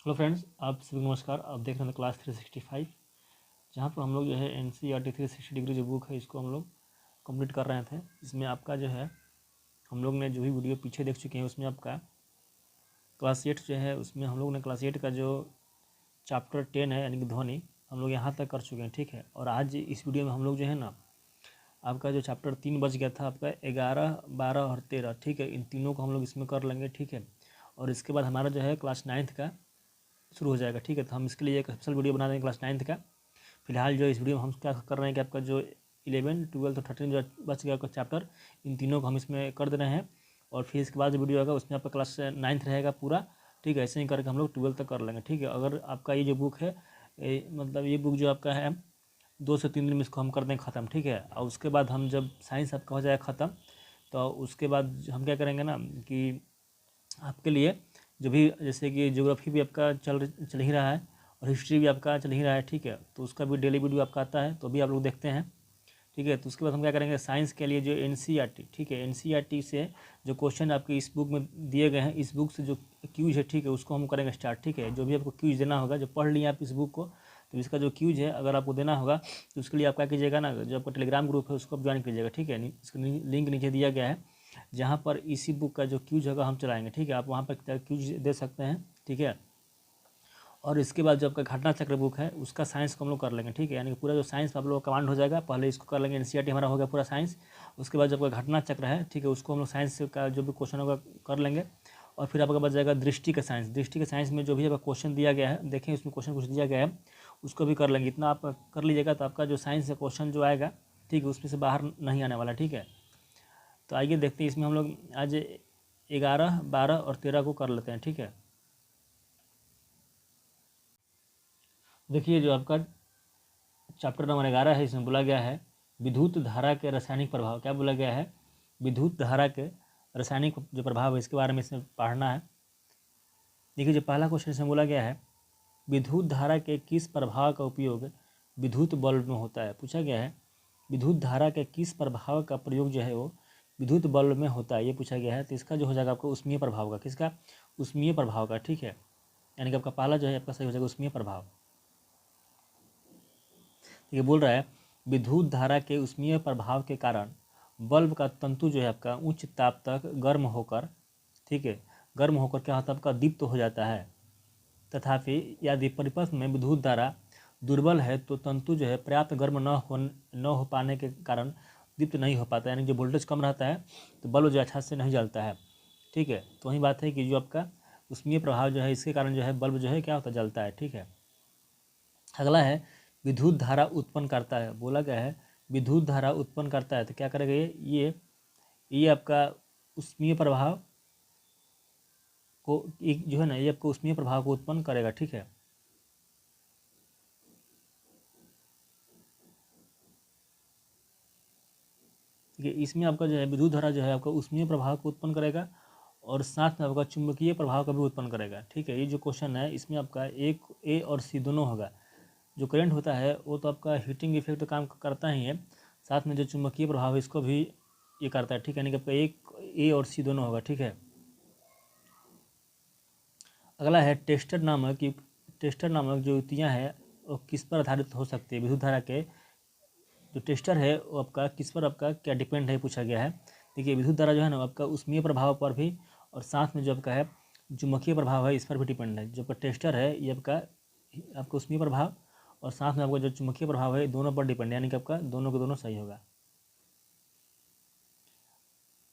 Hello friends, आप सभी को नमस्कार। आप देख रहे हैं क्लास 365, जहाँ पर हम लोग जो है NCERT 360 डिग्री जो बुक है इसको हम लोग कंप्लीट कर रहे थे। इसमें आपका जो है हम लोग ने जो भी वीडियो पीछे देख चुके हैं उसमें आपका क्लास 8 जो है उसमें हम लोग ने क्लास 8 का जो चैप्टर 10 है यानी कि ध्वनि हम लोग यहाँ तक कर चुके हैं, ठीक है। और आज इस वीडियो में हम लोग जो है ना आपका जो चैप्टर 3 बच गया था आपका 11, 12 और 13, ठीक है। इन तीनों को हम लोग इसमें कर लेंगे, ठीक है। और इसके बाद हमारा जो है क्लास 9 का शुरू हो जाएगा, ठीक है। तो हम इसके लिए एक स्पेशल वीडियो बना देंगे क्लास 9 का। फिलहाल जो इस वीडियो में हम क्या कर रहे हैं कि आपका जो 11, 12 और 13 जो बच गया आपका चैप्टर, इन तीनों को हम इसमें कर दे रहे हैं। और फिर इसके बाद जो वीडियो आएगा उसमें आपका क्लास 9 रहेगा पूरा, ठीक है। ऐसे ही करके हम लोग 12 तक कर लेंगे, ठीक है। अगर आपका ये जो बुक है मतलब ये बुक जो आपका है 2 से 3 दिन में इसको हम कर देंगे ख़त्म, ठीक है। और उसके बाद हम जब साइंस आपका हो जाएगा ख़त्म तो उसके बाद हम क्या करेंगे ना कि आपके लिए जो भी जैसे कि ज्योग्राफी भी आपका चल ही रहा है और हिस्ट्री भी आपका चल ही रहा है, ठीक है। तो उसका भी डेली वीडियो आपका आता है तो भी आप लोग देखते हैं, ठीक है। तो उसके बाद हम क्या करेंगे साइंस के लिए जो NCERT, ठीक है, NCERT से जो क्वेश्चन आपके इस बुक में दिए गए हैं, इस बुक से जो क्यूज है, ठीक है, उसको हम करेंगे स्टार्ट, ठीक है। जो भी आपको क्यूज देना होगा, जो पढ़ लिए आप इस बुक को, तो इसका जो क्यूज है अगर आपको देना होगा तो उसके लिए आप क्या कीजिएगा ना, जो आपका टेलीग्राम ग्रुप है उसको आप ज्वाइन कीजिएगा, ठीक है। इसका लिंक नीचे दिया गया है, जहाँ पर इसी बुक का जो क्यूज होगा हम चलाएंगे, ठीक है। आप वहाँ पर क्यूज दे सकते हैं, ठीक है। और इसके बाद जो आपका घटना चक्र बुक है उसका साइंस को हम लोग कर लेंगे, ठीक है। यानी कि पूरा जो साइंस आप लोग कमांड हो जाएगा, पहले इसको कर लेंगे NCERT हमारा हो गया पूरा साइंस। उसके बाद जो आपका घटना चक्र है, ठीक है, उसको हम लोग साइंस का जो भी क्वेश्चन होगा कर लेंगे। और फिर आपका बच जाएगा दृष्टि का साइंस। दृष्टि के साइंस में जो भी आपका क्वेश्चन दिया गया है, देखें उसमें क्वेश्चन कुछ दिया गया है, उसको भी कर लेंगे। इतना आप कर लीजिएगा तो आपका जो साइंस का क्वेश्चन जो आएगा, ठीक है, उसमें से बाहर नहीं आने वाला, ठीक है। तो आइए देखते हैं इसमें हम लोग आज 11, 12 और 13 को कर लेते हैं, ठीक है। देखिए जो आपका चैप्टर नंबर 11 है, इसमें बोला गया है विद्युत धारा के रासायनिक प्रभाव। क्या बोला गया है? विद्युत धारा के रासायनिक जो प्रभाव है इसके बारे में इसमें पढ़ना है। देखिए जो पहला क्वेश्चन इसमें बोला गया है विद्युत धारा के किस प्रभाव का उपयोग विद्युत बल्ब में होता है। पूछा गया है विद्युत धारा के किस प्रभाव का प्रयोग जो है वो विद्युत बल्ब में होता है, ये पूछा गया है। तो इसका जो हो जाएगा आपको उष्मीय प्रभाव का, किसका? उष्मीय प्रभाव का, ठीक है। यानी कि आपका पहला जो है आपका सही हो जाएगा उष्मीय प्रभाव। ये बोल रहा है विद्युत धारा के उष्मीय प्रभाव के कारण बल्ब का तंतु जो है आपका उच्च ताप तक गर्म होकर, ठीक है, गर्म होकर क्या होता है आपका दीप्त हो जाता है। तथापि यदि परिपथ में विद्युत धारा दुर्बल है तो तंतु जो है पर्याप्त गर्म न हो पाने के कारण दीप्त नहीं हो पाता, यानी जो वोल्टेज कम रहता है तो बल्ब जो अच्छा से नहीं जलता है, ठीक है। तो वही बात है कि जो आपका उष्मीय प्रभाव जो है इसके कारण जो है बल्ब जो है क्या होता है, जलता है, ठीक है। अगला है विद्युत धारा उत्पन्न करता है। बोला गया है विद्युत धारा उत्पन्न करता है, तो क्या करेगा ये आपका उष्मीय प्रभाव को एक जो है ना ये आपको उष्मीय प्रभाव को उत्पन्न करेगा, ठीक है। ठीक है, इसमें आपका जो है विद्युत धारा जो है आपका उष्मीय प्रभाव को उत्पन्न करेगा और साथ में आपका चुंबकीय प्रभाव का भी उत्पन्न करेगा, ठीक है। ये जो क्वेश्चन है इसमें आपका एक ए और सी दोनों होगा। जो करंट होता है वो तो आपका हीटिंग इफेक्ट तो काम करता ही है, साथ में जो चुंबकीय प्रभाव है इसको भी ये करता है, ठीक है। यानी कि आपका एक ए और सी दोनों होगा, ठीक है। अगला है टेस्टर नामक जो युक्तियाँ हैं वो किस पर आधारित हो सकती है। विद्युत धारा के जो टेस्टर है वो आपका किस पर आपका क्या डिपेंड है, पूछा गया है। देखिए विद्युत धारा जो है ना आपका उष्मीय प्रभाव पर भी और साथ में जो आपका है चुंबकीय प्रभाव है इस पर भी डिपेंड है। जो आपका टेस्टर है ये आपका उष्मीय प्रभाव और साथ में आपका जो चुंबकीय प्रभाव है दोनों पर डिपेंड है, यानी कि आपका दोनों के दोनों सही होगा।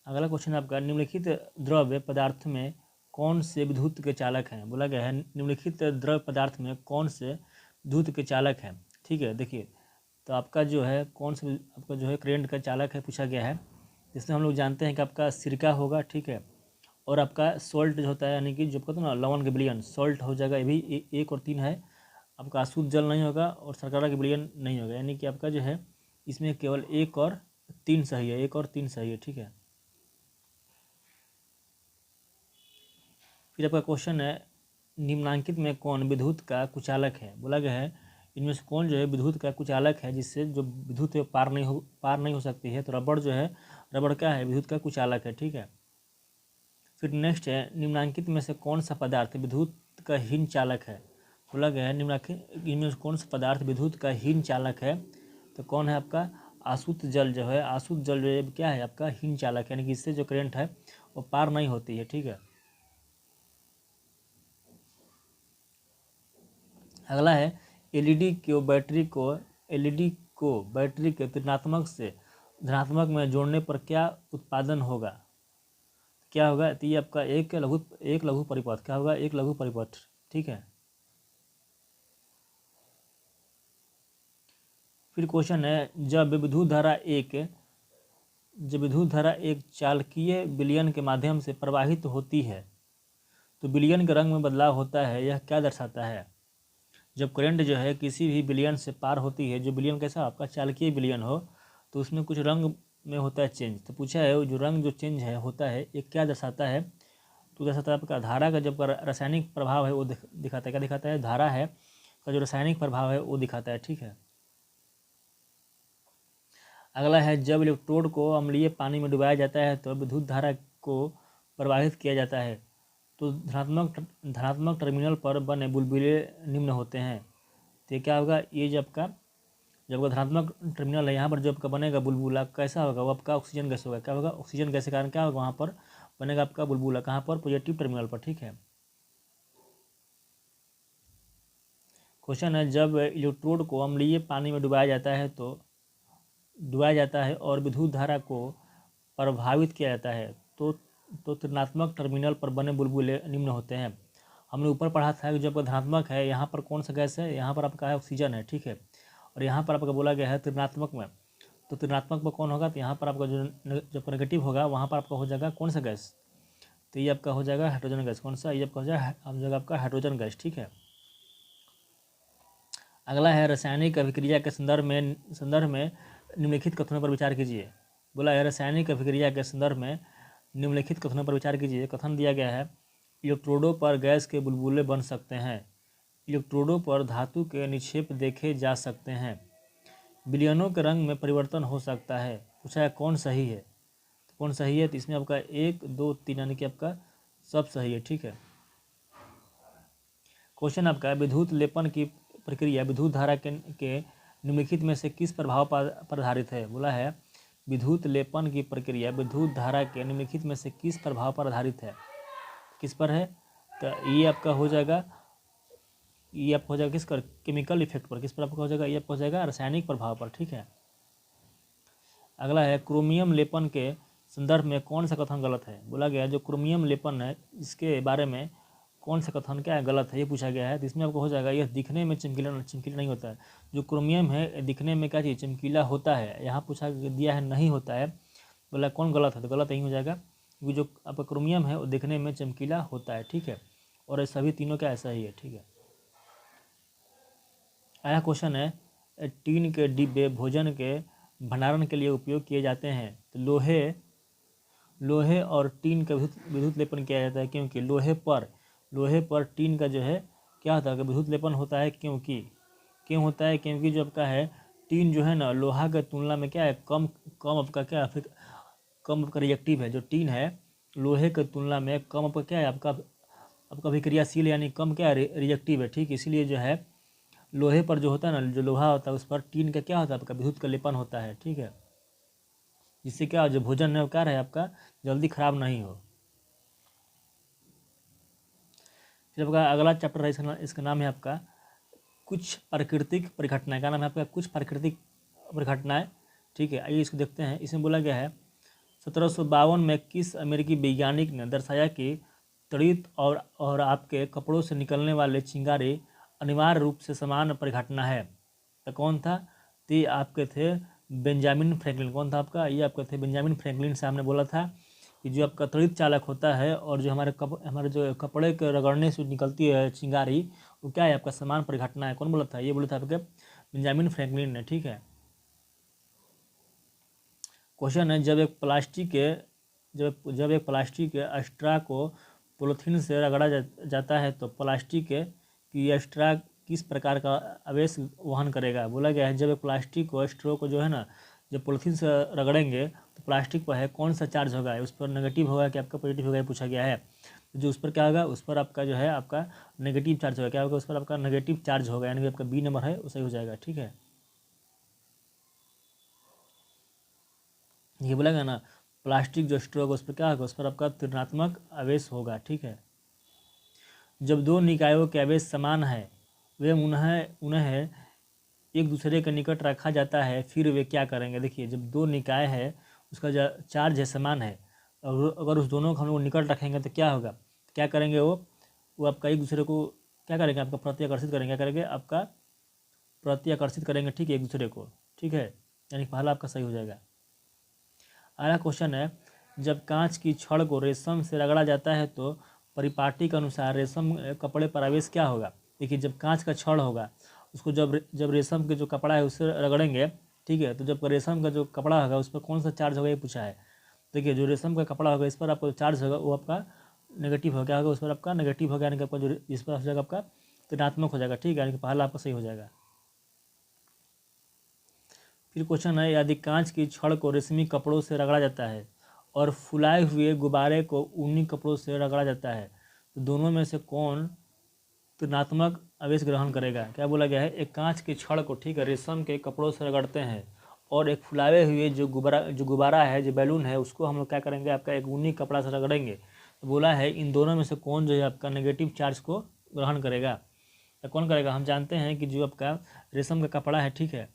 अगला क्वेश्चन आपका निम्नलिखित द्रव्य पदार्थ में कौन से विद्युत के चालक हैं। बोला गया है निम्नलिखित द्रव्य पदार्थ में कौन से विद्युत के चालक हैं, ठीक है। देखिए तो आपका जो है कौन सा आपका जो है करंट का चालक है पूछा गया है। इसमें हम लोग जानते हैं कि आपका सिरका होगा, ठीक है। और आपका सॉल्ट जो होता है यानी कि जो कहते हैं ना लवण के विलयन, सॉल्ट हो जाएगा। ये भी 1 और 3 है। आपका अशुद्ध जल नहीं होगा और शर्करा के विलयन नहीं होगा, यानी कि आपका जो है इसमें केवल 1 और 3 सही है, 1 और 3 सही है, ठीक है। फिर आपका क्वेश्चन है निम्नांकित में कौन विद्युत का कुचालक है। बोला गया है इनमें से कौन जो है विद्युत का कुचालक है, जिससे जो विद्युत है पार नहीं हो सकती है। तो रबड़ जो है रबड़ क्या है, विद्युत का कुचालक है, ठीक है। फिर नेक्स्ट है निम्नांकित में से कौन सा पदार्थ विद्युत का हीन चालक है? बोला गया है निम्नलिखित इनमें कौन सा पदार्थ विद्युत का हीन चालक है? तो कौन है आपका? आसुत जल जो है, आसुत जल जो है क्या है आपका? हीन चालक, यानी कि इससे जो करंट है वो पार नहीं होती है। ठीक है, अगला है एलईडी को बैटरी के ऋणात्मक से धनात्मक में जोड़ने पर क्या उत्पादन होगा? क्या होगा? तो ये आपका एक लघु परिपथ। क्या होगा? एक लघु परिपथ। ठीक है, फिर क्वेश्चन है जब विद्युत धारा एक चालकीय विलयन के माध्यम से प्रवाहित होती है तो विलयन के रंग में बदलाव होता है, यह क्या दर्शाता है? जब करंट जो है किसी भी विलयन से पार होती है, जो विलयन कैसा आपका चालकीय विलयन हो, तो उसमें कुछ रंग में होता है चेंज। तो पूछा है जो रंग जो चेंज है होता है ये क्या दर्शाता है? तो दर्शाता है आपका धारा का जब रासायनिक प्रभाव है वो दिखाता है। क्या दिखाता है? धारा है का जो रासायनिक प्रभाव है वो दिखाता है। ठीक है, अगला है जब इलेक्ट्रोड को अम्लीय पानी में डुबाया जाता है तो विद्युत धारा को प्रवाहित किया जाता है तो धनात्मक टर्मिनल पर बने बुलबुले निम्न होते हैं। तो ये क्या होगा? ये जब का धनात्मक टर्मिनल है यहाँ पर जो आपका बनेगा बुलबुला कैसा होगा? वो आपका ऑक्सीजन गैस होगा। क्या होगा? ऑक्सीजन गैस के कारण क्या होगा? वहाँ पर बनेगा आपका बुलबुला। कहाँ पर? पॉजिटिव टर्मिनल पर। ठीक है, क्वेश्चन है जब इलेक्ट्रोड को अम्लीय पानी में डुबाया जाता है और विद्युत धारा को प्रभावित किया जाता है तो ऋणात्मक टर्मिनल पर बने बुलबुले निम्न होते हैं। हमने ऊपर पढ़ा था कि जब धनात्मक है यहाँ पर कौन सा गैस है? यहाँ पर आपका है ऑक्सीजन है। ठीक है, और यहाँ पर आपका बोला गया है ऋणात्मक में, तो ऋणात्मक में कौन होगा? तो यहाँ पर आपका जब नेगेटिव होगा वहाँ पर आपका हो जाएगा कौन सा गैस? तो ये आपका हो जाएगा हाइड्रोजन गैस। कौन सा? ये आपका हो जाएगा आपका हाइड्रोजन गैस। ठीक है, अगला है रासायनिक अभिक्रिया के संदर्भ में निम्नलिखित कथनों पर विचार कीजिए। बोला है रासायनिक अभिक्रिया के संदर्भ में निम्नलिखित कथनों पर विचार कीजिए। कथन दिया गया है इलेक्ट्रोडों पर गैस के बुलबुले बन सकते हैं, इलेक्ट्रोडों पर धातु के निक्षेप देखे जा सकते हैं, विलयनों के रंग में परिवर्तन हो सकता है। पूछा है कौन सही है? तो कौन सही है? तो इसमें आपका 1, 2, 3 यानी कि आपका सब सही है। ठीक है, क्वेश्चन आपका विद्युत लेपन की प्रक्रिया विद्युत धारा के निम्नलिखित में से किस प्रभाव पर आधारित है? बोला है विद्युत लेपन की प्रक्रिया विद्युत धारा के निम्नलिखित में से किस प्रभाव पर आधारित है? किस पर है? तो ये आपका हो जाएगा किस पर? केमिकल इफेक्ट पर। किस पर आपका हो जाएगा? ये आपका हो जाएगा रासायनिक प्रभाव पर। ठीक है, अगला है क्रोमियम लेपन के संदर्भ में कौन सा कथन गलत है? बोला गया जो क्रोमियम लेपन है इसके बारे में कौन सा कथन क्या है गलत है, ये पूछा गया है। तो इसमें आपको हो जाएगा यह दिखने में चमकीला नहीं होता है। जो क्रोमियम है दिखने में क्या चीज़? चमकीला होता है। यहाँ पूछा दिया है नहीं होता है। बोला कौन गलत है? तो गलत यही हो जाएगा क्योंकि जो आपका क्रोमियम है वो दिखने में चमकीला होता है। ठीक है, और सभी तीनों क्या ऐसा ही है। ठीक है, आया क्वेश्चन है टीन के डिब्बे भोजन के भंडारण के लिए उपयोग किए जाते हैं तो लोहे और टीन का विद्युत लेपन किया जाता है क्योंकि लोहे पर टीन का जो है क्या होता है? विद्युत लेपन होता है। क्यों होता है? क्योंकि जो आपका है टीन जो है ना लोहा के तुलना में क्या है? कम आपका क्या है? कम आपका रिएक्टिव है। जो टीन है लोहे के तुलना में कम आपका क्या है? आपका अभिक्रियाशील यानी कम क्या है? रिएक्टिव है। ठीक, इसीलिए जो है लोहे पर जो होता है ना जो लोहा होता है उस पर टीन का क्या होता है? आपका विद्युत का लेपन होता है। ठीक है, जिससे क्या जो भोजन है वो क्या रहे आपका जल्दी खराब नहीं हो। फिर आपका अगला चैप्टर है इसका नाम है आपका कुछ प्राकृतिक परिघटनाएं। का नाम है आपका कुछ प्राकृतिक परिघटनाएं। ठीक है, आइए इसको देखते हैं। इसमें बोला गया है 1752 में किस अमेरिकी वैज्ञानिक ने दर्शाया कि तड़ित और आपके कपड़ों से निकलने वाले चिंगारी अनिवार्य रूप से समान परिघटना है? तो कौन था? तो ये आपके थे बेंजामिन फ्रैंकलिन। कौन था आपका? ये आपके थे बेंजामिन फ्रैंकलिन साहब ने बोला था कि जो आपका त्वरित चालक होता है और जो हमारे जो कपड़े के रगड़ने से निकलती है चिंगारी वो क्या है? आपका समान परिघटना है। कौन बोला था? ये बोला था आपके बेंजामिन फ्रैंकलिन ने। ठीक है, क्वेश्चन है जब एक प्लास्टिक के स्ट्रा को पॉलीथीन से रगड़ा जाता है तो प्लास्टिक की स्ट्रा किस प्रकार का आवेश वहन करेगा? बोला गया है जब एक प्लास्टिक को स्ट्रो को जो है ना जब पॉलीथीन से रगड़ेंगे तो प्लास्टिक पर है कौन सा चार्ज होगा? उस पर नेगेटिव होगा कि आपका पॉजिटिव होगा? पूछा गया है। तो जो उस पर क्या होगा, उस पर आपका जो है आपका नेगेटिव चार्ज होगा। क्या होगा, उस पर आपका नेगेटिव चार्ज होगा, यानी कि आपका बी नंबर है वो सही हो जाएगा। ठीक है, ये बोला गया ना, प्लास्टिक जो स्ट्रो होगा उस पर क्या होगा, उस पर आपका ऋणात्मक आवेश होगा। ठीक है, जब दो निकायों के आवेश समान है वे उन्हें उन्हें एक दूसरे के निकट रखा जाता है, फिर वे क्या करेंगे। देखिए, जब दो निकाय है उसका जो चार्ज है समान है, और अगर उस दोनों को हम लोग निकट रखेंगे तो क्या होगा, क्या करेंगे वो आपका एक दूसरे को क्या करेंगे, आपका प्रति आकर्षित करेंगे। क्या करेंगे, आपका प्रति आकर्षित करेंगे। ठीक है, एक दूसरे को। ठीक है, यानी पहला आपका सही हो जाएगा। अगला क्वेश्चन है, जब कांच की छड़ को रेशम से रगड़ा जाता है तो परिपाटी के अनुसार रेशम कपड़े पर आवेश क्या होगा। देखिए, जब कांच का छड़ होगा उसको जब रेशम के जो कपड़ा है उससे रगड़ेंगे, ठीक है, तो जब रेशम का जो कपड़ा होगा उस पर कौन सा चार्ज होगा ये पूछा है। देखिए, जो रेशम का कपड़ा होगा इस पर आपका चार्ज होगा वो आपका नेगेटिव होगा। क्या होगा, उस पर आपका नेगेटिव होगा, यानी कि आपका जो इस पर हो जाएगा आपका ऋणात्मक हो जाएगा। ठीक है, यानी कि पहला आपका सही हो जाएगा। फिर क्वेश्चन है, यदि कांच की छड़ को रेशमी कपड़ों से रगड़ा जाता है और फुलाए हुए गुब्बारे को ऊनी कपड़ों से रगड़ा जाता है तो दोनों में से कौन ऋणात्मक आवेश ग्रहण करेगा। क्या बोला गया है, एक कांच की छड़ को, ठीक है, रेशम के कपड़ों से रगड़ते हैं और एक फुलाए हुए जो गुब्बारा है, जो बैलून है, उसको हम लोग क्या करेंगे, आपका एक ऊनी कपड़ा से रगड़ेंगे। तो बोला है इन दोनों में से कौन जो है आपका नेगेटिव चार्ज को ग्रहण करेगा। तो कौन करेगा, हम जानते हैं कि जो आपका रेशम का कपड़ा है, ठीक है,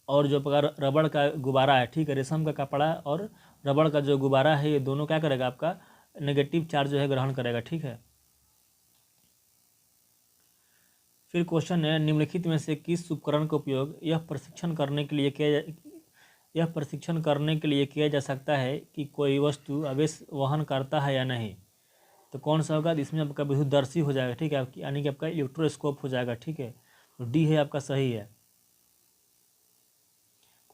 और जो प्रकार रबड़ का गुब्बारा है, ठीक है, रेशम का कपड़ा और रबड़ का जो गुब्बारा है, ये दोनों क्या करेगा, आपका नेगेटिव चार्ज जो है ग्रहण करेगा। ठीक है, फिर क्वेश्चन है, निम्नलिखित में से किस उपकरण का उपयोग यह परीक्षण करने के लिए किया जा सकता है कि कोई वस्तु आवेश वहन करता है या नहीं। तो कौन सा होगा, इसमें आपका विद्युतदर्शी हो जाएगा। ठीक है, यानी कि आपका इलेक्ट्रोस्कोप हो जाएगा। ठीक है, तो डी है आपका सही है।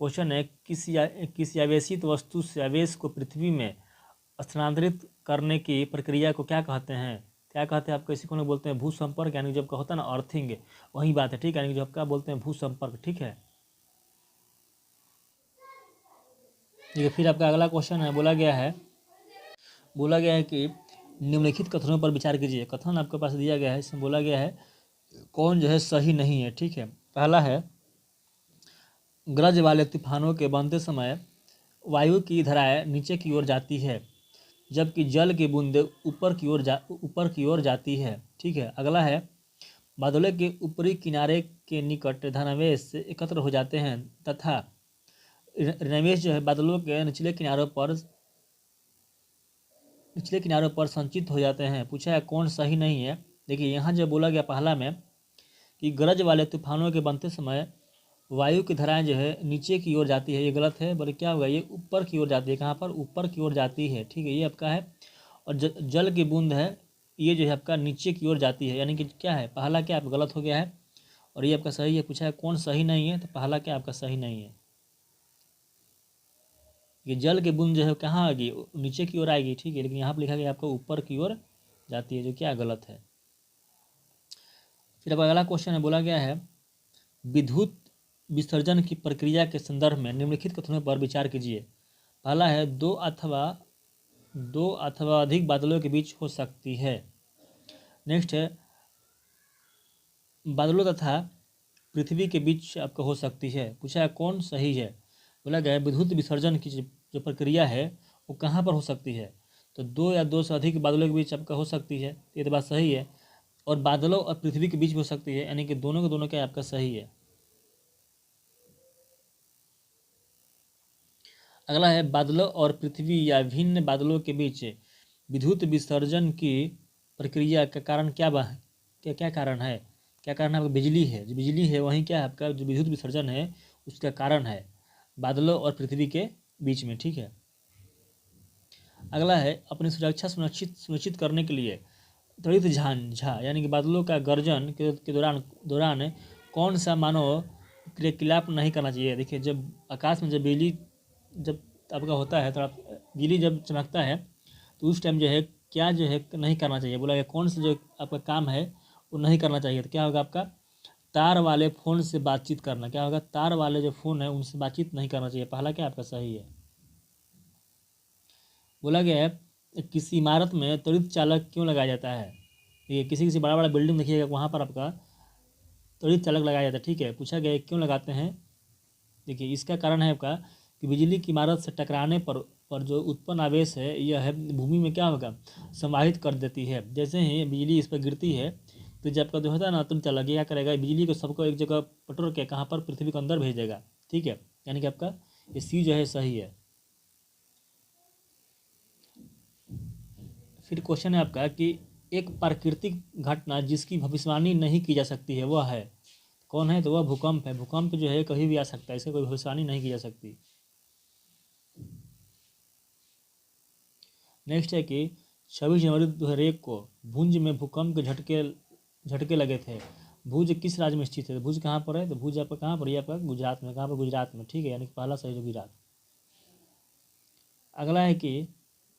क्वेश्चन है, किसी आवेशित वस्तु से आवेश को पृथ्वी में स्थानांतरित करने की प्रक्रिया को क्या कहते हैं। क्या कहते हैं, आपको इसी को लोग बोलते हैं भूसंपर्क, यानी जब का होता है ना अर्थिंग, वही बात है। ठीक है, यानी जो आपका बोलते हैं भूसंपर्क। ठीक है, देखिए फिर आपका अगला क्वेश्चन है, बोला गया है कि निम्नलिखित कथनों पर विचार कीजिए। कथन आपके पास दिया गया है, इसमें बोला गया है कौन जो है सही नहीं है। ठीक है, पहला है, गरज वाले तूफानों के बनते समय वायु की धाराएं नीचे की ओर जाती है जबकि जल की बूंदें ऊपर की ओर जाती है। ठीक है, अगला है, बादलों के ऊपरी किनारे के निकट धनावेश एकत्र हो जाते हैं तथा ऋणावेश जो है बादलों के निचले किनारों पर संचित हो जाते हैं। पूछा है कौन सही नहीं है। देखिए, यहाँ जो बोला गया पहला में कि गरज वाले तूफानों के बनते समय वायु की धाराएं जो है नीचे की ओर जाती है, ये गलत है। बोले क्या होगा, ये ऊपर की ओर जाती है। कहाँ पर, ऊपर की ओर जाती है। ठीक है, ये आपका है। और जल की बूंद है, ये जो है आपका नीचे की ओर जाती है, यानी कि क्या है, पहला क्या आपका गलत हो गया है और ये आपका सही है। पूछा है कौन सही नहीं है, तो पहला क्या आपका सही नहीं है। ये जल की बूंद जो है कहाँ आएगी, नीचे की ओर आएगी। ठीक है, लेकिन यहाँ पर लिखा गया आपका ऊपर की ओर जाती है, जो क्या गलत है। फिर अब अगला क्वेश्चन है, बोला गया है विद्युत विसर्जन की प्रक्रिया के संदर्भ में निम्नलिखित कथनों पर विचार कीजिए। पहला है, दो अथवा अधिक बादलों के बीच हो सकती है। नेक्स्ट है, बादलों तथा पृथ्वी के बीच आपका हो सकती है। पूछा है कौन सही है। बोला गया है विद्युत विसर्जन की जो प्रक्रिया है वो कहाँ पर हो सकती है, तो दो या दो से अधिक बादलों के बीच आपका हो सकती है, ये तो बात सही है। और बादलों और पृथ्वी के बीच भी हो सकती है, यानी कि दोनों के दोनों क्या आपका सही है। अगला है, बादलों और पृथ्वी या भिन्न बादलों के बीच विद्युत विसर्जन की प्रक्रिया का कारण क्या कारण है। क्या कारण है आपका, बिजली है। जो बिजली है वहीं क्या है आपका जो विद्युत विसर्जन है उसका कारण है बादलों और पृथ्वी के बीच में। ठीक है, अगला है, अपनी सुरक्षा सुनिश्चित करने के लिए त्वरित झांझा यानी कि बादलों का गर्जन के दौरान कौन सा मानव क्रियाकलाप नहीं करना चाहिए। देखिए, जब आकाश में जब बिजली जब आपका होता है, थोड़ा बिजली जब चमकता है तो उस टाइम जो है क्या जो है नहीं करना चाहिए। बोला गया कौन सा जो आपका काम है वो नहीं करना चाहिए। तो क्या होगा आपका, तार वाले फ़ोन से बातचीत करना। क्या होगा, तार वाले जो फ़ोन है उनसे बातचीत नहीं करना चाहिए। पहला क्या आपका सही है। बोला गया है किसी इमारत में त्वरित चालक क्यों लगाया जाता है? देखिए किसी किसी बड़ा बड़ा बिल्डिंग देखिएगा वहाँ पर आपका त्वरित चालक लगाया जाता है, ठीक है। पूछा गया है क्यों लगाते हैं। देखिए इसका कारण है आपका कि बिजली की इमारत से टकराने पर जो उत्पन्न आवेश है यह है भूमि में क्या होगा, समाहित कर देती है। जैसे ही बिजली इस पर गिरती है तो जब आपका जो होता है ना तुरंत चालक क्या करेगा, बिजली को सबको एक जगह पटोर के कहाँ पर, पृथ्वी के अंदर भेज देगा, ठीक है। यानी कि आपका ये सी जो है सही है। फिर क्वेश्चन है आपका कि एक प्राकृतिक घटना जिसकी भविष्यवाणी नहीं की जा सकती है वह है कौन है, तो वह भूकंप है। भूकंप जो है कभी भी आ सकता है, इससे कोई भविष्यवाणी नहीं की जा सकती। नेक्स्ट है कि 26 जनवरी 2001 को भुज में भूकंप के झटके लगे थे। भुज किस राज्य में स्थित है? भुज कहाँ पर है? तो भुज आपका कहाँ पर, ये आपका गुजरात में। कहाँ पर? गुजरात में, ठीक है। यानी कि पहला सही जो गुजरात। अगला है कि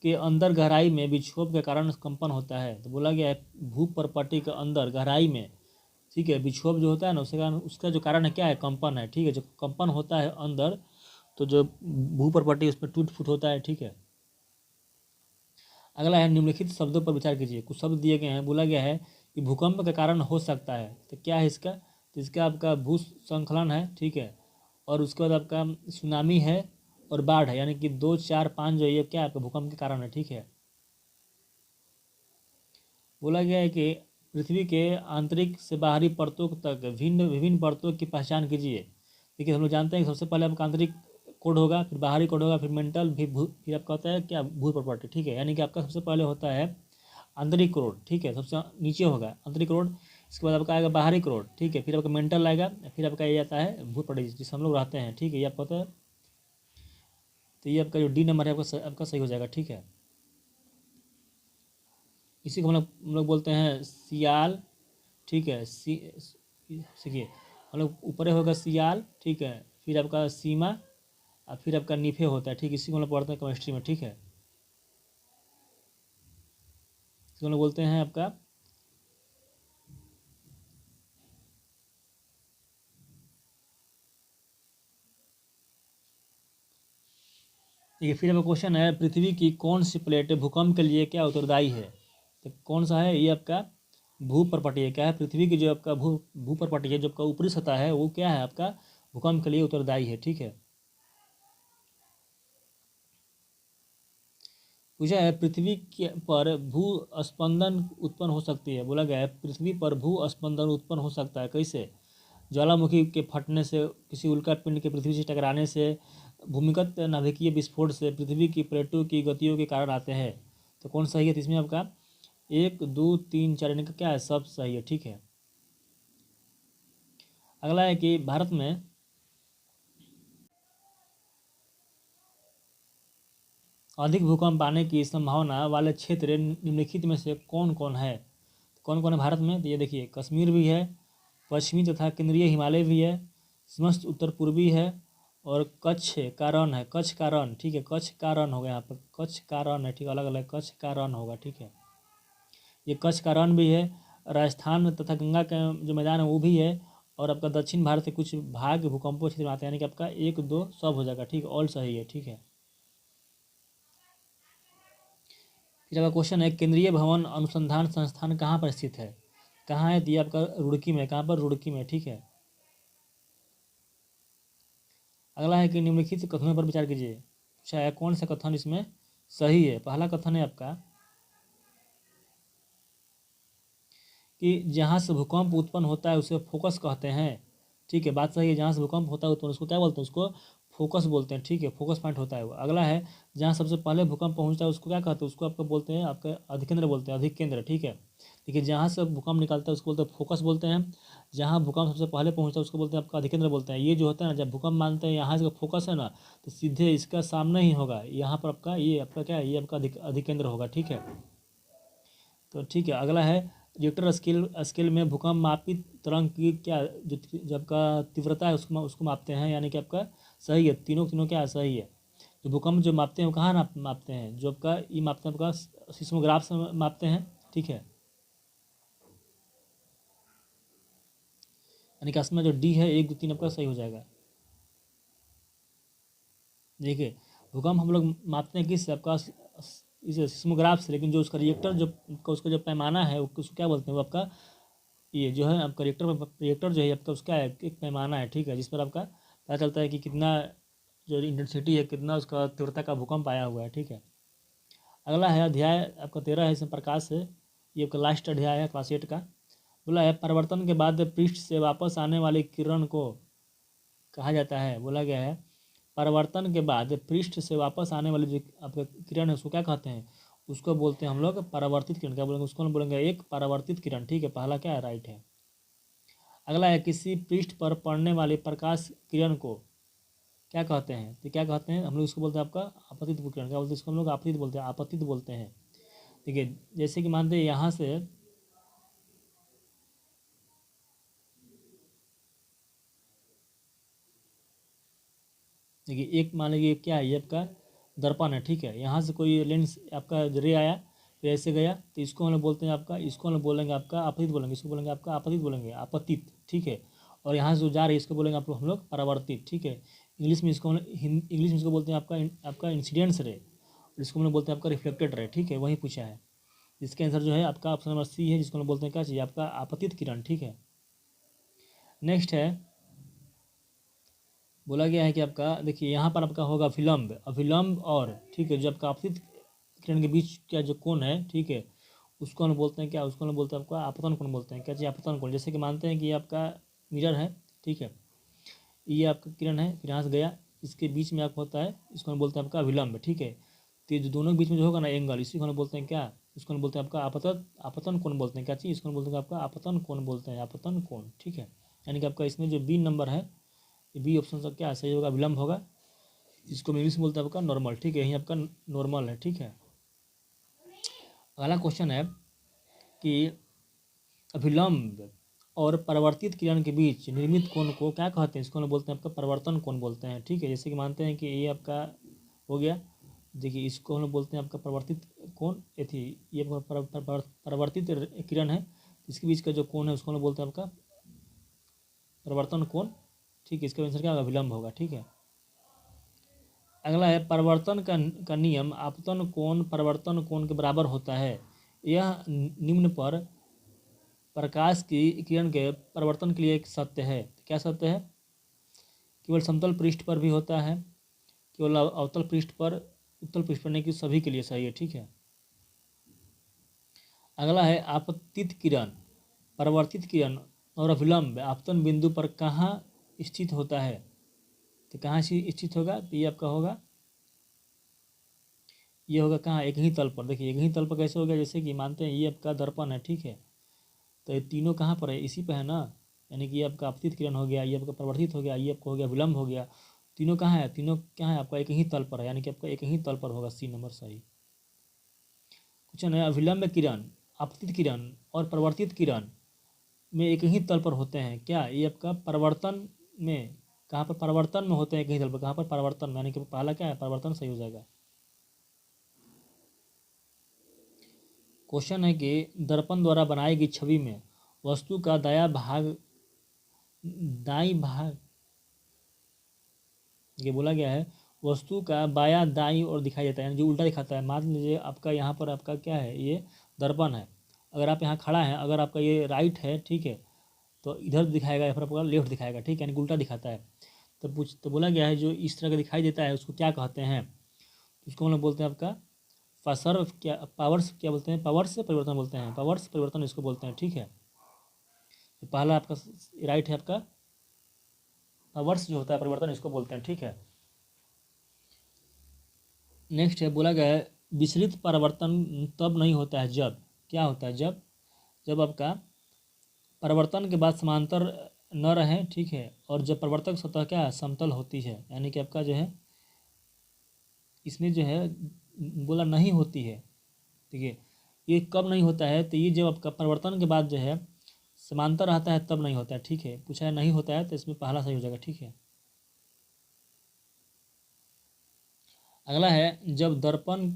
के अंदर गहराई में विक्षोभ के कारण कंपन होता है। तो बोला गया है भूपर्पटी के अंदर गहराई में, ठीक है, विक्षोभ जो होता है ना उसके कारण, उसका जो कारण है क्या है, कंपन है, ठीक है। जो कंपन होता है अंदर तो जो भूपर्पटी उस पर टूट फूट होता है, ठीक है। अगला है निम्नलिखित शब्दों पर विचार कीजिए। कुछ शब्द दिए गए हैं, बोला गया है कि भूकंप का कारण हो सकता है, तो क्या है इसका, तो इसका आपका भूस्खलन है, ठीक है। और उसके बाद आपका सुनामी है और बाढ़ है, यानी कि 2, 4, 5 जो ये क्या है आपका भूकंप के कारण है, ठीक है। बोला गया है कि पृथ्वी के आंतरिक से बाहरी परतों तक भिन्न विभिन्न परतों की पहचान कीजिए। देखिए हम लोग जानते हैं कि सबसे पहले आपका आंतरिक कोड होगा, फिर बाहरी कोड होगा, फिर मेंटल, फिर आपका होता है क्या भू प्रॉपर्टी, ठीक है। यानी कि आपका सबसे पहले होता है आंतरिक कोड, ठीक है, सबसे नीचे होगा आंतरिक कोड। इसके बाद आपका आएगा बाहरी कोड, ठीक है। फिर आपका मेंटल आएगा, फिर आपका ये आता है भू प्रॉपर्टी जिससे हम लोग रहते हैं, ठीक है। ये आपका होता है, तो ये आपका जो डी नंबर है आपका सही हो जाएगा, ठीक है। इसी को हम लोग बोलते हैं सियाल, ठीक है। सीखिए हम लोग ऊपर होगा सियाल, ठीक है। फिर आपका सीमा और फिर आपका निफे होता है, ठीक। इसी को हम लोग पढ़ते हैं केमिस्ट्री में, ठीक है। इसको हम लोग बोलते हैं आपका देखिए। फिर आपका क्वेश्चन है पृथ्वी की कौन सी प्लेट भूकंप के लिए क्या उत्तरदायी है? तो कौन सा है, ये आपका भूपर्पटी है। क्या है, पृथ्वी की जो आपका भूपर्पटी है, जो आपका ऊपरी सतह है वो क्या है आपका भूकंप के लिए उत्तरदायी है, ठीक है। पूछा है पृथ्वी के पर भू स्पंदन उत्पन्न हो सकती है। बोला गया है पृथ्वी पर भू स्पंदन उत्पन्न हो सकता है कैसे? ज्वालामुखी के फटने से, किसी उल्का पिंड के पृथ्वी से टकराने से, भूमिगत नाभिकीय विस्फोट से, पृथ्वी की प्लेटों की गतियों के कारण आते हैं। तो कौन सही है? तो इसमें आपका 1, 2, 3, 4 इनका क्या है, सब सही है, ठीक है। अगला है कि भारत में अधिक भूकंप आने की संभावना वाले क्षेत्र निम्नलिखित में से कौन कौन है? कौन कौन है भारत में? तो ये देखिए कश्मीर भी है, पश्चिमी तथा केंद्रीय हिमालय भी है, समस्त उत्तर पूर्वी है, और कच्छ का रण है। कच्छ का रण, ठीक है, कच्छ का रण होगा यहाँ पर, कच्छ का रण है, ठीक, अलग अलग कच्छ का रण होगा, ठीक है। ये कच्छ का रण भी है, राजस्थान तथा गंगा का जो मैदान है वो भी है, और आपका दक्षिण भारत के कुछ भाग भूकंपों क्षेत्र में आते हैं, यानी कि आपका 1, 2 सब हो जाएगा, ठीक, ऑल सही है, ठीक है। फिर आपका क्वेश्चन है केंद्रीय भवन अनुसंधान संस्थान कहाँ पर स्थित है? कहाँ है? दिया आपका रुड़की में। कहाँ पर? रुड़की में, ठीक है। अगला है कि निम्नलिखित कथनों पर विचार कीजिए। पूछा है कौन सा कथन इसमें सही है। पहला कथन है आपका कि जहाँ से भूकंप उत्पन्न होता है उसे फोकस कहते हैं, ठीक है, बात सही है। जहाँ से भूकंप होता है उत्पन्न उसको क्या बोलते हैं? उसको फोकस बोलते हैं, ठीक है, फोकस पॉइंट होता है वो। अगला है जहाँ सबसे पहले भूकंप पहुँचता है उसको क्या कहते हैं? उसको आपको बोलते हैं आपका अधिकेंद्र बोलते हैं, अधिकेंद्र, ठीक है। देखिए जहाँ से भूकंप निकलता है उसको बोलते हैं फोकस बोलते हैं, जहाँ भूकंप सबसे पहले पहुँचता है उसको बोलते हैं आपका अधिकेंद्र बोलते हैं। ये जो होता है ना, जब भूकंप मानते हैं यहाँ से फोकस है ना, तो सीधे इसका सामने ही होगा, यहाँ पर आपका ये आपका क्या है, ये आपका अधिकेंद्र होगा, ठीक है। तो ठीक है। अगला है रिक्टर स्केल स्केल में भूकंप मापित तरंग की क्या जो जब का तीव्रता है उसको मापते हैं, यानी कि आपका सही है, तीनों तीनों क्या सही है। जो भूकंप जो मापते हैं वो कहाँ मापते हैं? जो आपका ये मापते हैं आपका सिस्मोग्राफ से मापते हैं, ठीक है। यानी कि इसमें जो डी है 1, 2, 3 आपका सही हो जाएगा। देखिए भूकंप हम लोग मापते हैं किस आपका इस सिस्मोग्राफ से, लेकिन जो उसका रिएक्टर जो उसका जो पैमाना है उसको क्या बोलते हैं, वो आपका ये जो है आपका रिएक्टर जो है आपका उसका एक पैमाना है, ठीक है, जिस पर आपका पता चलता है कि कितना जो इंटेंसिटी है, कितना उसका तीव्रता का भूकंप आया हुआ है, ठीक है। अगला है अध्याय आपका 13 है, इसमें प्रकाश है, ये आपका लास्ट अध्याय है क्लास 8 का। बोला है परिवर्तन के बाद पृष्ठ से वापस आने वाली किरण को कहा जाता है, बोला गया है परिवर्तन के बाद पृष्ठ से वापस आने वाली जो आपका किरण है उसको क्या कहते हैं, उसको बोलते हैं हम लोग परावर्तित किरण। क्या बोलेंगे उसको, हम बोलेंगे एक परावर्तित किरण, ठीक है, पहला क्या है, राइट है। अगला है किसी पृष्ठ पर पड़ने वाली प्रकाश किरण को क्या कहते हैं, तो क्या कहते हैं हम लोग इसको बोलते हैं आपका आपतित किरण। क्या बोलते हैं इसको हम लोग, आपतित बोलते हैं, आपतित बोलते हैं, ठीक है। जैसे कि मानते हैं यहाँ से देखिए एक मान लीजिए क्या है, ये आपका दर्पण है, ठीक है, यहाँ से कोई लेंस आपका रे आया, फिर ऐसे गया, तो इसको हम लोग बोलते हैं आपका, इसको हम लोग बोलेंगे आपका आपतित बोलेंगे, इसको बोलेंगे आपका आपतित बोलेंगे, आपतित, ठीक है। और यहाँ से जो जा रही है इसको बोलेंगे आप लोग हम लोग परावर्तित, ठीक है। इंग्लिश में इसको हम इंग्लिश में इसको बोलते हैं आपका इंसिडेंस रे, और इसको हम लोग बोलते हैं आपका रिफ्लेक्टेड रे, ठीक है, वही पूछा है। इसका आंसर जो है आपका ऑप्शन नंबर सी है, जिसको हम बोलते हैं क्या चाहिए आपका आपतित किरण, ठीक है। नेक्स्ट है बोला गया है कि आपका देखिए यहाँ पर आपका होगा अभिलंब, अभिलंब और, ठीक है, जो आपका आपतित किरण के बीच का जो कोण है, ठीक है, उसको हम बोलते हैं क्या, उसको हम बोलते हैं आपका आपतन कोण बोलते हैं। क्या चाहिए, आपतन कोण। जैसे कि मानते हैं कि ये आपका मिरर है, ठीक है, ये आपका किरण है, फिर यहाँ से गया, इसके बीच में आपका होता है, इसको हम बोलते हैं आपका अभिलंब, ठीक है। तो ये जो दोनों के बीच में जो होगा ना एंगल, इसी को हम बोलते हैं क्या, इसको हम बोलते हैं आपका आपतन कोण बोलते हैं। क्या चाहिए, इसको हम बोलते हैं आपका आपतन कोण बोलते हैं, आपतन कोण, ठीक है। यानी कि आपका इसमें जो बी नंबर है, बी ऑप्शन का क्या सही होगा, विलंब होगा, जिसको इंग्लिश में बोलते हैं आपका नॉर्मल, ठीक है, यही आपका नॉर्मल है, ठीक है। अगला क्वेश्चन है कि अभिलंब और परावर्तित किरण के बीच निर्मित कोण को क्या कहते हैं, इसको हम बोलते हैं आपका परिवर्तन कोण बोलते हैं, ठीक है। जैसे कि मानते हैं कि ये आपका हो गया, देखिए इसको हम लोग बोलते हैं आपका परिवर्तित कोण, ये परिवर्तित किरण है, इसके बीच का जो कोण है उसको हम लोग बोलते हैं आपका परिवर्तन कोण, ठीक है। इसका आंसर क्या होगा, विलंब होगा, ठीक है। अगला है परिवर्तन का नियम आपतन कोण परिवर्तन कोण के बराबर होता है। यह निम्न पर प्रकाश की किरण के परिवर्तन के लिए एक सत्य है। क्या सत्य है, केवल समतल पृष्ठ पर भी होता है, केवल अवतल पृष्ठ पर, उत्तल पृष्ठ पर नहीं, कि सभी के लिए सही है, ठीक है। अगला है आपतित किरण, परिवर्तित किरण और अभिलंब आपतन बिंदु पर कहाँ स्थित होता है, तो कहाँ से स्थित होगा, तो ये आपका होगा, ये होगा कहाँ, एक ही तल पर। देखिए एक ही तल पर कैसे हो गया, जैसे कि मानते हैं ये आपका दर्पण है, ठीक है, तो ये तीनों कहाँ पर है, इसी पर है ना, यानी कि ये आपका आपतित किरण हो गया, ये आपका परिवर्तित हो गया, ये आपका हो गया विलंब हो गया, तीनों कहाँ है, तीनों क्या है आपका एक ही तल पर है, यानी कि आपका एक ही तल पर होगा, सी नंबर सही। क्वेश्चन है अभिलंब किरण, आपतित किरण और परिवर्तित किरण में एक ही तल पर होते हैं क्या, ये आपका परिवर्तन में, कहाँ पर परिवर्तन में होते हैं एक ही तल पर, कहाँ पर परिवर्तन में, यानी कि पहला क्या है परिवर्तन, सही हो जाएगा। क्वेश्चन है कि दर्पण द्वारा बनाई गई छवि में वस्तु का दाई भाग, ये बोला गया है वस्तु का बाया दाई और दिखाई देता है, यानी जो उल्टा दिखाता है। मान लीजिए आपका यहाँ पर आपका क्या है, ये दर्पण है, अगर आप यहाँ खड़ा है, अगर आपका ये राइट है, ठीक है, तो इधर दिखाएगा या फिर आपका लेफ्ट दिखाएगा, ठीक है, यानी उल्टा दिखाता है। तो बोला गया है जो इस तरह का दिखाई देता है उसको क्या कहते हैं, उसको हम लोग बोलते हैं आपका पावर्स क्या बोलते हैं, पावर्स से परिवर्तन बोलते हैं, पावर्स परिवर्तन इसको बोलते हैं, ठीक है। तो पहला आपका राइट है, आपका पावर्स जो होता है परिवर्तन इसको बोलते हैं, ठीक है। नेक्स्ट है बोला गया है विचलित परिवर्तन तब नहीं होता है जब, क्या होता है, जब आपका परिवर्तन के बाद समांतर न रहे, ठीक है, और जब परिवर्तक सतह क्या समतल होती है, यानी कि आपका जो है इसमें जो है बोला नहीं होती है, ठीक है। ये कब नहीं होता है, तो ये जब आपका परिवर्तन के बाद जो है समांतर रहता है तब नहीं होता है, ठीक है। पूछा है नहीं होता है तो इसमें पहला सही हो जाएगा, ठीक है। अगला है जब दर्पण,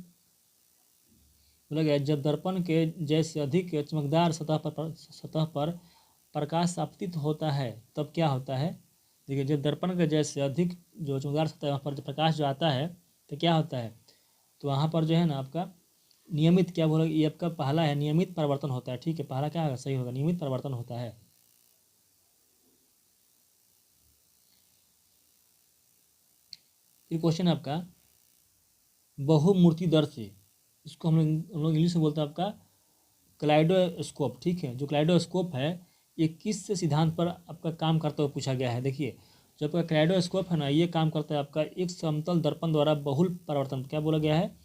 बोला गया जब दर्पण के जैसे अधिक चमकदार सतह पर प्रकाश आपतित होता है तब क्या होता है। देखिए जब दर्पण के जैसे अधिक जो चमकदार सतह पर जो प्रकाश जो आता है तो क्या होता है, तो वहाँ पर जो है ना आपका नियमित क्या बोला, ये आपका पहला है नियमित परिवर्तन होता है, ठीक है, पहला क्या होगा, सही होगा, नियमित परिवर्तन होता है। फिर क्वेश्चन है आपका बहुमूर्तिदर्शी, इसको हम लोग इंग्लिश में बोलते हैं आपका क्लाइडोस्कोप, ठीक है। जो क्लाइडोस्कोप है ये किस सिद्धांत पर आपका काम करता हुआ पूछा गया है। देखिए जो आपका क्लाइडोस्कोप है ना, ये काम करता है आपका एक समतल दर्पण द्वारा बहुल परिवर्तन, क्या बोला गया है,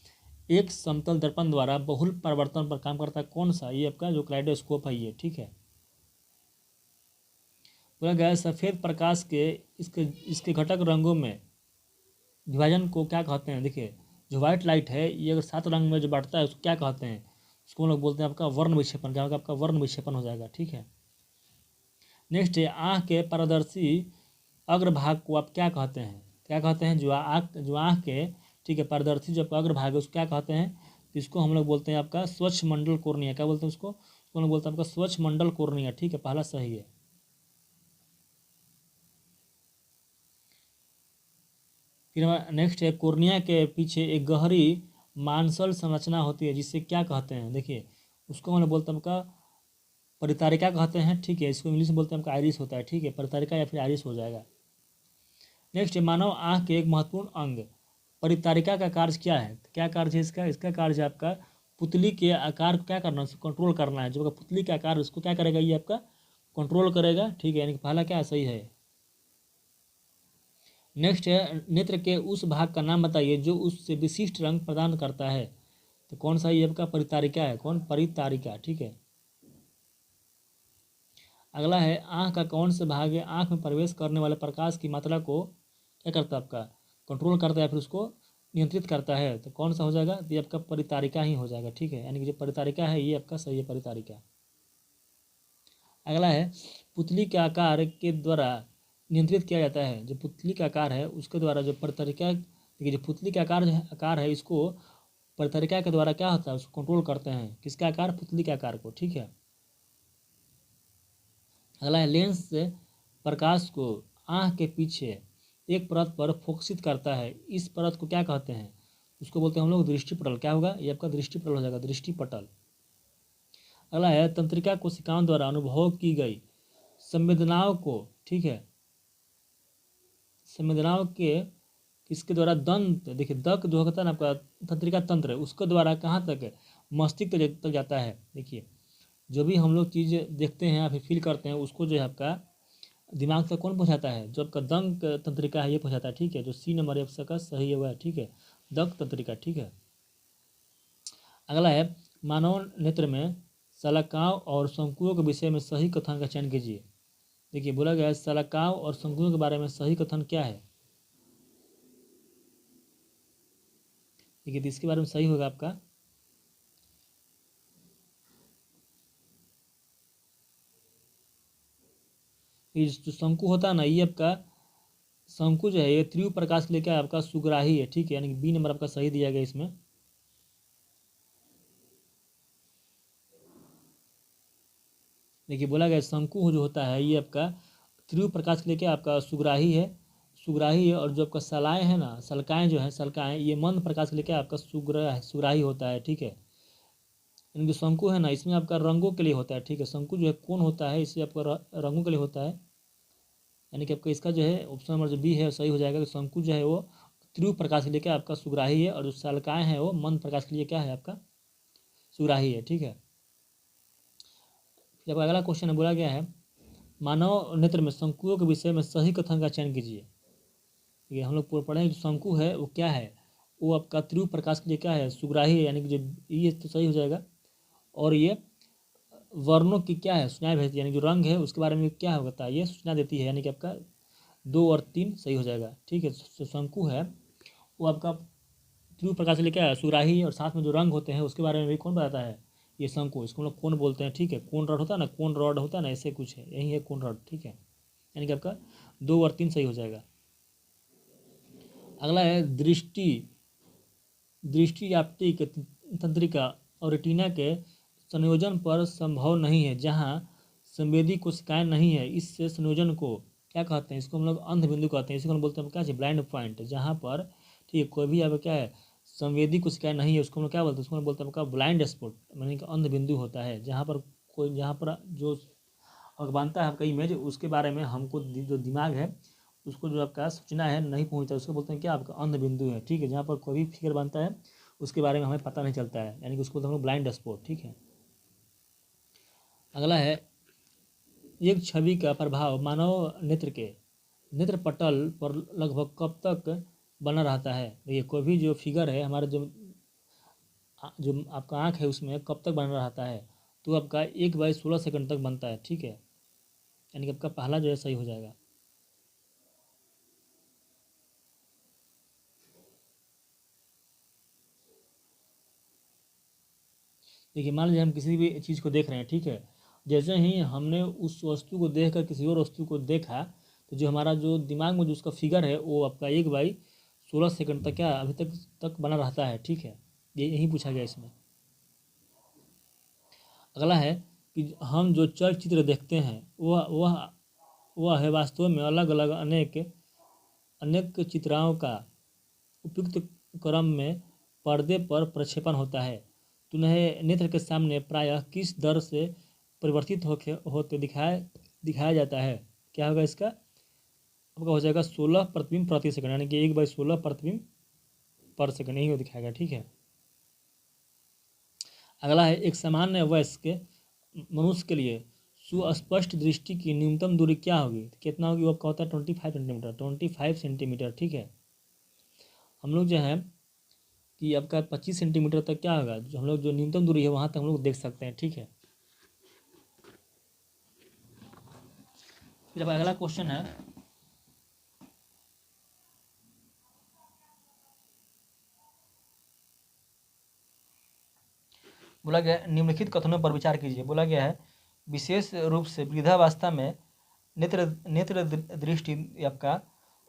एक समतल दर्पण द्वारा बहुल परिवर्तन पर काम करता है। कौन सा, ये आपका जो क्लाइडोस्कोप है ये, ठीक है। बोला गया है सफ़ेद प्रकाश के इसके इसके घटक रंगों में विभाजन को क्या कहते हैं। देखिए जो व्हाइट लाइट है ये अगर 7 रंग में जो बांटता है उसको क्या कहते हैं, उसको हम लोग बोलते हैं आपका वर्ण विक्षेपण, क्या होगा, आपका वर्ण विक्षेपण हो जाएगा, ठीक है। नेक्स्ट है आँख के पारदर्शी अग्रभाग को आप क्या कहते हैं, क्या कहते हैं, जो आँख के, ठीक है, पारदर्शी जो अग्रभाग है उसको क्या कहते हैं, तो इसको हम लोग बोलते हैं आपका स्वच्छ मंडल कोर्निया, क्या बोलते हैं उसको हम लोग बोलते हैं आपका स्वच्छ मंडल कोर्निया, ठीक है, पहला सही है। फिर हमारा नेक्स्ट है कोर्निया के पीछे एक गहरी मांसल संरचना होती है जिससे क्या कहते हैं। देखिए उसको हम लोग बोलते हैं आपका परितारिका कहते हैं, ठीक है, इसको इंग्लिश में बोलते हैं आपका आइरिस होता है, ठीक है, परितारिका या फिर आइरिस हो जाएगा। नेक्स्ट है मानव आँख के एक महत्वपूर्ण अंग परितारिका का कार्य क्या है, क्या कार्य है इसका, इसका कार्य है आपका पुतली के आकार को क्या करना, उसको कंट्रोल करना है। जो आपका पुतली का आकार उसको क्या करेगा, ये आपका कंट्रोल करेगा, ठीक है, यानी कि पहला क्या सही है। नेक्स्ट है नेत्र के उस भाग का नाम बताइए जो उससे विशिष्ट रंग प्रदान करता है, तो कौन सा, ये आपका परितारिका है, कौन, परितारिका, ठीक है। अगला है आँख का कौन सा भाग है आँख में प्रवेश करने वाले प्रकाश की मात्रा को क्या करता है, आपका कंट्रोल करता है, फिर उसको नियंत्रित करता है, तो कौन सा हो जाएगा, तो ये आपका परितारिका ही हो जाएगा, ठीक है, यानी कि जो परितारिका है ये आपका सही है, परितारिका। अगला है पुतली के आकार के द्वारा नियंत्रित किया जाता है, जो पुतली का आकार है उसके द्वारा जो परितारिका, देखिए जो पुतली का आकार है इसको परितारिका के द्वारा क्या होता है, उसको कंट्रोल करते हैं, किसका आकार, पुतली के आकार को, ठीक है। अगला है लेंस से प्रकाश को आँख के पीछे एक परत पर फोकसित करता है, इस परत को क्या कहते हैं, उसको बोलते हैं हम लोग दृष्टिपटल, क्या होगा, ये आपका दृष्टिपटल हो जाएगा, दृष्टिपटल। अगला है तंत्रिका कोशिकाओं द्वारा अनुभव की गई संवेदनाओं को, ठीक है, संवेदनाओं के किसके द्वारा, दंत, देखिए दक जो होता है ना आपका तंत्रिका तंत्र है उसके द्वारा कहाँ तक है, मस्तिष्क तक जाता है। देखिए जो भी हम लोग चीज़ देखते हैं या फिर फील करते हैं उसको जो है आपका दिमाग तक कौन पहुंचाता है, जो आपका दंक तंत्रिका है ये पहुंचाता है, ठीक है, जो सी नंबर आपका सही है वह है, ठीक है, दंक तंत्रिका, ठीक है। अगला है मानव नेत्र में शलाकाओं और शंकुओं के विषय में सही कथन का चयन कीजिए। देखिए बोला गया है शलाकाओं और शंकुओं के बारे में सही कथन क्या है। देखिए तो इसके बारे में सही होगा आपका ये जो शंकु होता है ना, ये आपका शंकु जो है ये तीव्र प्रकाश के लिए क्या है, आपका सुग्राही है, ठीक है, यानी कि बी नंबर आपका सही दिया गया इसमें। देखिए बोला गया शंकु जो होता है ये आपका तीव्र प्रकाश के लिए क्या आपका सुग्राही है, सुग्राही है, और जो आपका सलाएँ है ना, सलकाएँ जो है, सलकाएँ ये मंद प्रकाश के लिए क्या आपका सुग्राही होता है, ठीक है। यानी जो शंकु है ना इसमें आपका रंगों के लिए होता है, ठीक है, शंकु जो है कौन होता है, इससे आपका रंगों के लिए होता है, यानी कि आपका इसका जो है ऑप्शन नंबर जो बी है सही हो जाएगा कि शंकु जो है वो तीव्र प्रकाश के लिए क्या आपका सुग्राही है, और जो शलाकाएँ हैं वो मंद प्रकाश के लिए क्या है आपका सुग्राही है, ठीक है। फिर आपका अगला क्वेश्चन है बोला गया है मानव नेत्र में शंकुओं के विषय में सही कथन का चयन कीजिए। ठीक है, हम लोग पढ़े जो शंकु है वो क्या है, वो आपका तीव्र प्रकाश के लिए क्या है, सुग्राही है, यानी कि जो ये तो सही हो जाएगा। और ये वर्णों की क्या है, सूचनाएं भेजती है, यानी जो रंग है उसके बारे में क्या होता है, ये सूचना देती है, यानी कि आपका 2 और 3 सही हो जाएगा, ठीक है। जो शंकु है वो आपका तीव्र प्रकाश के लिए क्या है, सुग्राही है, और साथ में जो रंग होते हैं उसके बारे में भी कौन बताता है, ये शंकु, इसको हम लोग कोन बोलते हैं, ठीक है, कोन रॉड होता है ना, कोन रॉड होता है ना, ऐसे कुछ है, यही है कोन रॉड, ठीक है, यानी कि आपका 2 और 3 सही हो जाएगा। अगला है दृष्टि दृष्टि आपतिक तंत्रिका और रेटिना के संयोजन पर संभव नहीं है जहाँ संवेदी कोशिकाएं नहीं है, इस संयोजन को क्या कहते हैं, इसको हम लोग अंध बिंदु कहते हैं, इसको हम बोलते हैं क्या, ब्लाइंड पॉइंट, जहाँ पर ठीक है कोई भी अब क्या है संवेदी कोशिकाएं नहीं है उसको हम लोग क्या बोलते हैं, उसको हम लोग बोलते हैं आपका ब्लाइंड स्पॉट, यानी कि अंध बिंदु होता है, जहाँ पर जो बनता है आपका इमेज, उसके बारे में हमको जो दिमाग है उसको जो आपका सूचना है नहीं पहुँचता, उसको बोलते हैं क्या आपका अंध बिंदु है। ठीक है, जहाँ पर कोई भी फिगर बनता है उसके बारे में हमें पता नहीं चलता है, यानी कि उसको बोलते हैं ब्लाइंड स्पॉट। ठीक है, अगला है एक छवि का प्रभाव मानव नेत्र के नेत्र पटल पर लगभग कब तक बना रहता है। देखिए कोई भी जो फिगर है हमारे जो आपका आँख है उसमें कब तक बना रहता है, तो आपका 1/16 सेकंड तक बनता है। ठीक है, यानी कि आपका पहला जो है सही हो जाएगा। देखिए मान लीजिए हम किसी भी चीज़ को देख रहे हैं, ठीक है, जैसे ही हमने उस वस्तु को देखकर किसी और वस्तु को देखा, तो जो हमारा जो दिमाग में जो उसका फिगर है वो आपका 1/16 सेकंड तक क्या अभी तक बना रहता है। ठीक है, ये यही पूछा गया इसमें। अगला है कि हम जो चलचित्र देखते हैं वह है वास्तव में अलग अलग अनेक चित्राओं का उपयुक्त क्रम में पर्दे पर प्रक्षेपण होता है। तुम्हें नेत्र के सामने प्रायः किस दर से परिवर्तित होते दिखाया जाता है। क्या होगा इसका, आपका हो जाएगा 16 प्रतिबिंब प्रति सेकंड, यानी कि 1/16 प्रतिबिंब पर सेकंड, यही दिखाएगा। ठीक है, अगला है एक सामान्य वयस्क मनुष्य के लिए सुस्पष्ट दृष्टि की न्यूनतम दूरी क्या होगी, कितना होगी, वो आपका होता है 25 सेंटीमीटर। ठीक है, हम लोग जो है कि आपका 25 सेंटीमीटर तक क्या होगा, जो हम लोग जो न्यूनतम दूरी है वहाँ तक हम लोग देख सकते हैं। ठीक है, फिर अब अगला क्वेश्चन है बोला गया निम्नलिखित कथनों पर विचार कीजिए। बोला गया है विशेष रूप से वृद्धावस्था में नेत्र दृष्टि आपका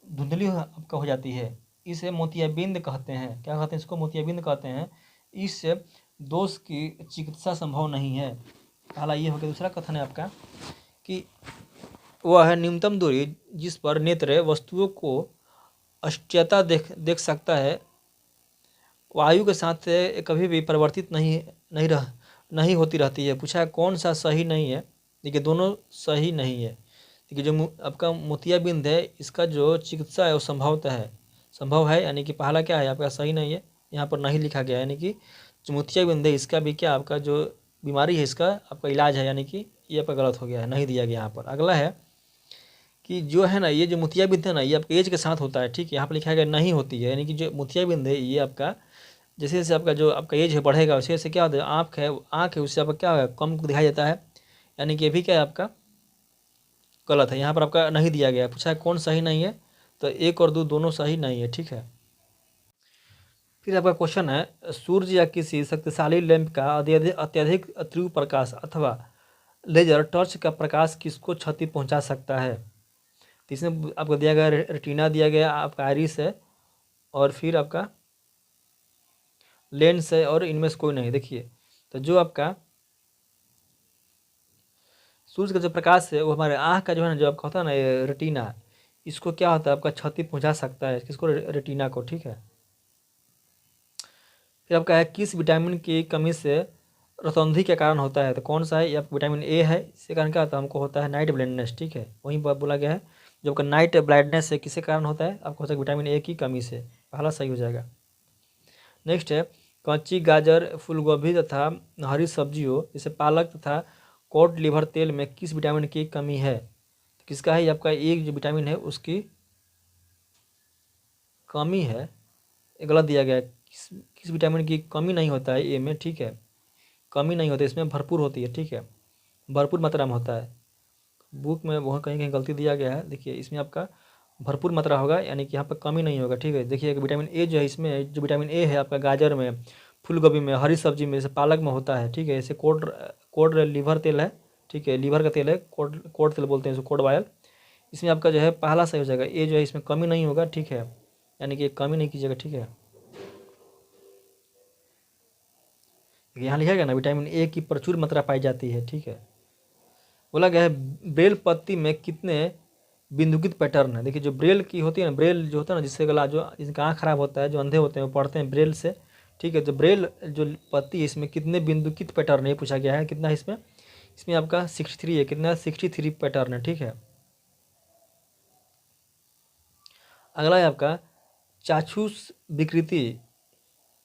धुंधली आपका हो जाती है, इसे मोतियाबिंद कहते हैं। क्या कहते हैं इसको, मोतियाबिंद कहते हैं। इस दोष की चिकित्सा संभव नहीं है। पहला ये हो गया। दूसरा कथन है आपका कि वह है न्यूनतम दूरी जिस पर नेत्र वस्तुओं को अष्टता देख सकता है वायु के साथ कभी भी परिवर्तित नहीं होती रहती है। पूछा है कौन सा सही नहीं है। देखिए दोनों सही नहीं है। देखिए जो आपका मोतियाबिंद है इसका जो चिकित्सा है वो संभव है, यानी कि पहला क्या है आपका सही नहीं है, यहाँ पर नहीं लिखा गया, यानी कि जो मोतियाबिंद है इसका भी क्या आपका जो बीमारी है इसका आपका इलाज है, यानी कि ये आपका गलत हो गया है, नहीं दिया गया यहाँ पर। अगला है कि जो है ना ये जो मोतियाबिंद है ना ये आपके एज के साथ होता है। ठीक है, यहाँ पर लिखा गया नहीं होती है, यानी कि जो मोतियाबिंद है ये आपका जैसे जैसे आपका जो आपका एज है बढ़ेगा वैसे वैसे क्या होता है आँख है उससे आपका क्या है कम दिखाई देता है, यानी कि ये भी क्या है आपका गलत है। यहाँ पर आपका नहीं दिया गया। पूछा है कौन सही नहीं है, तो 1 और 2 दोनों सही नहीं है। ठीक है, फिर आपका क्वेश्चन है सूर्य या किसी शक्तिशाली लैंप का अत्यधिक तीव्र प्रकाश अथवा लेजर टॉर्च का प्रकाश किसको क्षति पहुंचा सकता है। तो इसमें आपको दिया गया रेटिना दिया गया, आपका आइरिस है और फिर आपका लेंस है और इनमें से कोई नहीं। देखिए तो जो आपका सूर्य का जो प्रकाश है वो हमारे आँख का जो है ना जो आपका होता है ना ये रेटिना, इसको क्या होता है आपका क्षति पहुंचा सकता है, किसको, रेटिना को। ठीक है, फिर आपका है किस विटामिन की कमी से रतौंधी के कारण होता है, तो कौन सा है, ये आपका विटामिन ए है। इसके कारण क्या होता है हमको होता है नाइट ब्लाइंडनेस। ठीक है, वहीं पर बोला गया है जो आपका नाइट ब्लाइंडनेस है किसके कारण होता है, आपको होता है विटामिन ए की कमी से। पहला सही हो जाएगा। नेक्स्ट है कच्ची गाजर फूलगोभी तथा हरी सब्जियों जैसे पालक तथा कॉड लिवर तेल में किस विटामिन की कमी है, तो किसका है, ये आपका एक जो विटामिन है उसकी कमी है, ये गलत दिया गया है। किस विटामिन की कमी नहीं होता है ए में। ठीक है, कमी नहीं होती, इसमें भरपूर होती है। ठीक है, भरपूर मात्रा में होता है। बुक में वहाँ कहीं कहीं गलती दिया गया है। देखिए इसमें आपका भरपूर मात्रा होगा, यानी कि यहाँ पर कमी नहीं होगा। ठीक है, देखिए विटामिन ए जो है इसमें जो विटामिन ए है आपका गाजर में, फूलगोभी में, हरी सब्जी में, जैसे पालक में होता है। ठीक है, जैसे कोड लीवर तेल है। ठीक है, लीवर का तेल है, कोड तेल बोलते हैं इसको, कोड ऑयल। इसमें आपका जो है पहला सही हो जाएगा, ए जो है इसमें कमी नहीं होगा। ठीक है, यानी कि कमी नहीं कीजिएगा। ठीक है, यहाँ लिखा गया ना विटामिन ए की प्रचुर मात्रा पाई जाती है। ठीक है, बोला गया है बेल पत्ती में कितने बिंदुकित पैटर्न है। देखिए जो ब्रेल की होती है ना, ब्रेल जो होता है ना, जिससे गला जो जिनका आँख खराब होता है, जो अंधे होते हैं वो पढ़ते हैं ब्रेल से, ठीक है। तो ब्रेल जो पत्ती है इसमें कितने बिंदुकित पैटर्न है पूछा गया है, कितना है इसमें, इसमें आपका 63 है, कितना 63 पैटर्न है, ठीक है। अगला है आपका चाक्षुष विकृति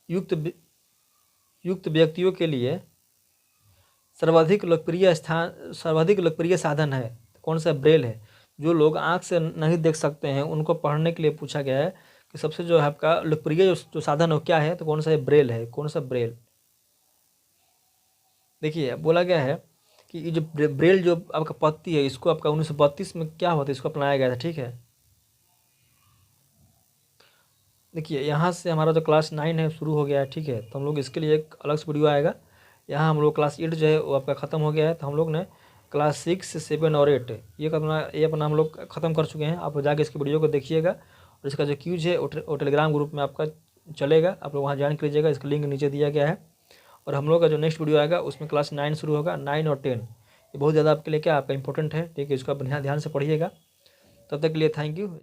युक्त व्यक्तियों के लिए सर्वाधिक लोकप्रिय साधन है, कौन सा, ब्रेल है। जो लोग आँख से नहीं देख सकते हैं उनको पढ़ने के लिए पूछा गया है कि सबसे जो है आपका लोकप्रिय जो साधन है क्या है, तो कौन सा है, ब्रेल है, कौन सा, ब्रेल। देखिए बोला गया है कि ये जो ब्रेल जो आपका पत्ती है, इसको आपका 1932 में क्या होता है, इसको अपनाया गया था, ठीक है। देखिए यहाँ से हमारा जो क्लास 9 है शुरू हो गया है, ठीक है। तो हम लोग इसके लिए एक अलग से वीडियो आएगा। यहाँ हम लोग क्लास 8 जो है वो आपका ख़त्म हो गया है, तो हम लोग ने क्लास 6, 7 और 8 ये अपना हम लोग ख़त्म कर चुके हैं। आप जाके इसके वीडियो को देखिएगा, और इसका जो क्यूज है वो टेलीग्राम ग्रुप में आपका चलेगा, आप लोग वहाँ ज्वाइन कीजिएगा, इसका लिंक नीचे दिया गया है। और हम लोग का जो नेक्स्ट वीडियो आएगा उसमें क्लास 9 शुरू होगा, 9 और 10 ये बहुत ज़्यादा आपके लिए क्या आपका इंपॉर्टेंट है, ठीक है। इसको आप ध्यान से पढ़िएगा। तब तक के लिए थैंक यू।